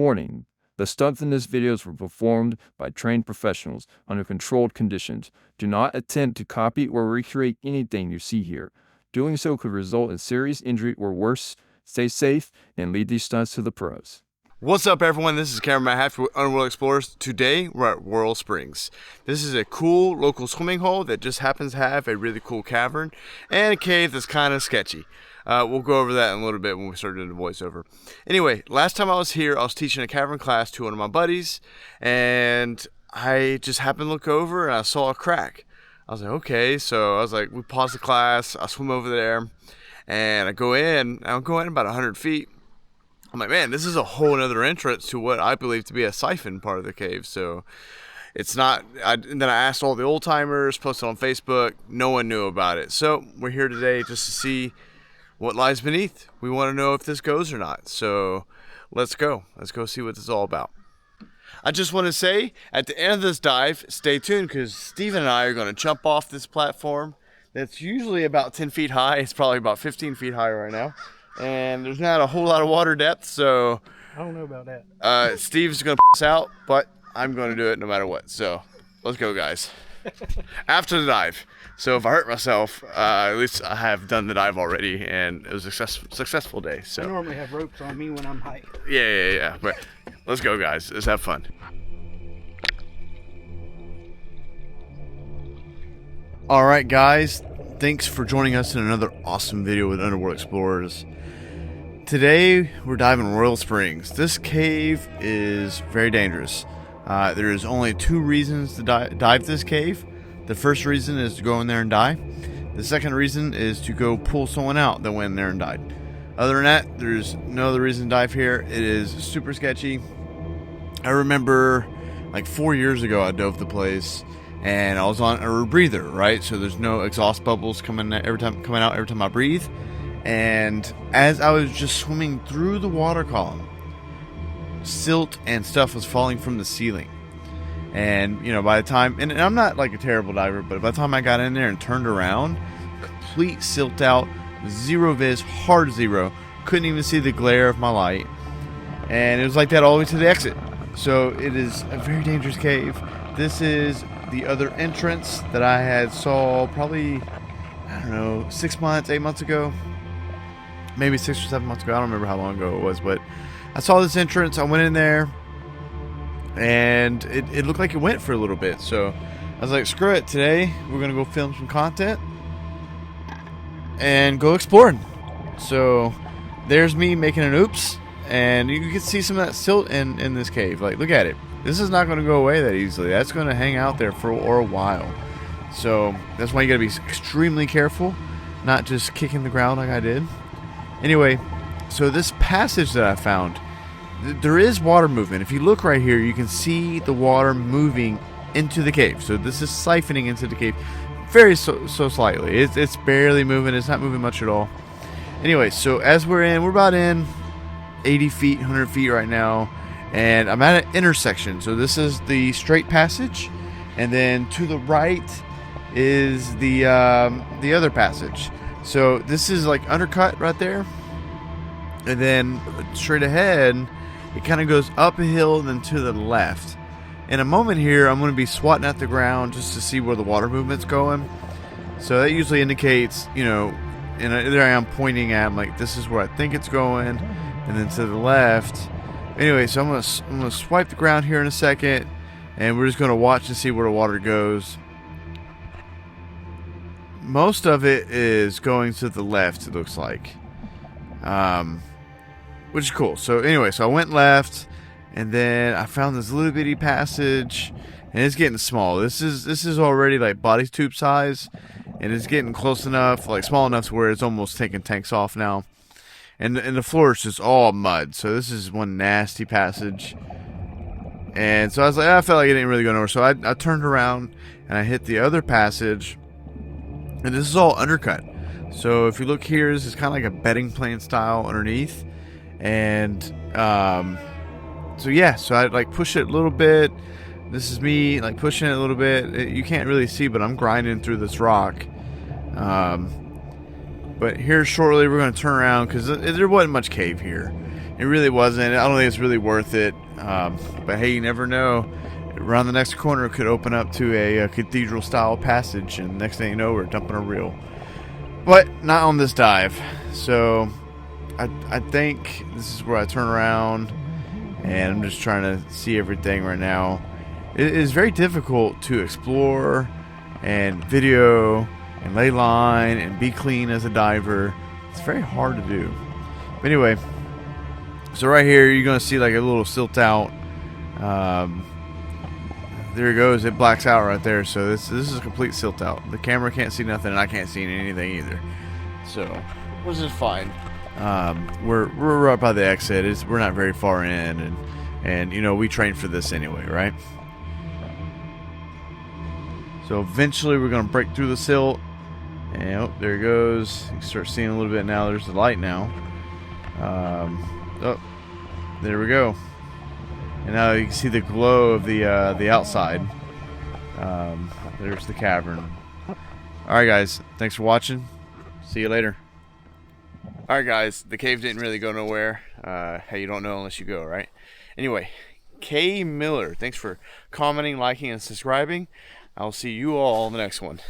Warning: the stunts in this videos were performed by trained professionals under controlled conditions. Do not attempt to copy or recreate anything you see here. Doing so could result in serious injury or worse. Stay safe and lead these stunts to the pros. What's up, everyone? This is Cavern Mahaffey with Underworld Explorers. Today we're at Whirl Springs. This is a cool local swimming hole that just happens to have a really cool cavern and a cave that's kind of sketchy. We'll go over that in a little bit when we start doing the voiceover. Anyway, last time I was here, I was teaching a cavern class to one of my buddies, and I just happened to look over and I saw a crack. I was like, okay, so I was like, we paused the class, I swim over there, and I go in about 100 feet. I'm like, man, this is a whole other entrance to what I believe to be a siphon part of the cave. So it's not, and then I asked all the old timers, posted on Facebook, no one knew about it. So we're here today just to see what lies beneath. We want to know if this goes or not. So let's go see what this is all about. I just want to say, at the end of this dive, stay tuned, because Steven and I are going to jump off this platform that's usually about 10 feet high. It's probably about 15 feet high right now. And there's not a whole lot of water depth, so I don't know about that. Steve's gonna us out, but I'm gonna do it no matter what. So let's go, guys. After the dive. So if I hurt myself, at least I have done the dive already, and it was a successful day. So I normally have ropes on me when I'm high. Yeah. But let's go, guys. Let's have fun. All right, guys. Thanks for joining us in another awesome video with Underworld Explorers. Today, we're diving Whirl Springs. This cave is very dangerous. There is only two reasons to dive this cave. The first reason is to go in there and die. The second reason is to go pull someone out that went in there and died. Other than that, there's no other reason to dive here. It is super sketchy. I remember like 4 years ago, I dove the place, and I was on a rebreather, right? So there's no exhaust bubbles coming out every time I breathe. And as I was just swimming through the water column, silt and stuff was falling from the ceiling. And, you know, by the time, and I'm not like a terrible diver, but by the time I got in there and turned around, complete silt out, zero vis, hard zero, couldn't even see the glare of my light. And it was like that all the way to the exit. So it is a very dangerous cave. This is the other entrance that I had saw probably, I don't know, 6 months, 8 months ago. Maybe 6 or 7 months ago. I don't remember how long ago it was, but I saw this entrance. I went in there, and it looked like it went for a little bit. So I was like, screw it. Today, we're going to go film some content and go exploring. So there's me making an oops, and you can see some of that silt in this cave. Like, look at it. This is not going to go away that easily. That's going to hang out there for a while. So that's why you got to be extremely careful, not just kicking the ground like I did. Anyway, so this passage that I found, there is water movement. If you look right here, you can see the water moving into the cave. So this is siphoning into the cave very so slightly. It's barely moving. It's not moving much at all. Anyway, so as we're about in 80 feet, 100 feet right now, and I'm at an intersection. So this is the straight passage, and then to the right is the other passage. So this is like undercut right there, and then straight ahead it kind of goes up a hill and then to the left. In a moment here, I'm going to be swatting at the ground just to see where the water movement's going. So that usually indicates, you know, and there I am pointing at, I'm like, this is where I think it's going, and then to the left. Anyway, so I'm gonna swipe the ground here in a second, and we're just going to watch and see where the water goes. Most of it is going to the left, it looks like, which is cool. So anyway, so I went left, and then I found this little bitty passage, and it's getting small. This is already like body tube size, and it's getting close enough, like small enough to where it's almost taking tanks off now. And the floor is just all mud. So this is one nasty passage. And so I was like, I felt like it didn't really go nowhere. So I turned around and I hit the other passage. And this is all undercut. So if you look here, this is kind of like a bedding plane style underneath. And so yeah, so I like push it a little bit. This is me like pushing it a little bit. You can't really see, but I'm grinding through this rock. But here shortly we're going to turn around because there wasn't much cave here. It really wasn't. I don't think it's really worth it. But hey, you never know. Around the next corner could open up to a cathedral-style passage, and next thing you know, we're dumping a reel. But not on this dive. So I think this is where I turn around, and I'm just trying to see everything right now. It is very difficult to explore and video and lay line and be clean as a diver. It's very hard to do. But anyway, so right here you're going to see like a little silt out. There it goes. It blacks out right there. So this is a complete silt out. The camera can't see nothing, and I can't see anything either. So which is fine. We're right by the exit. We're not very far in, and you know, we trained for this anyway, right? So eventually we're gonna break through the silt, and oh, there it goes. You start seeing a little bit now. There's the light now. Oh, there we go. And now you can see the glow of the outside. There's the cavern. Alright guys, thanks for watching. See you later. Alright guys, the cave didn't really go nowhere. Hey, you don't know unless you go, right? Anyway, K Miller, thanks for commenting, liking, and subscribing. I'll see you all in the next one.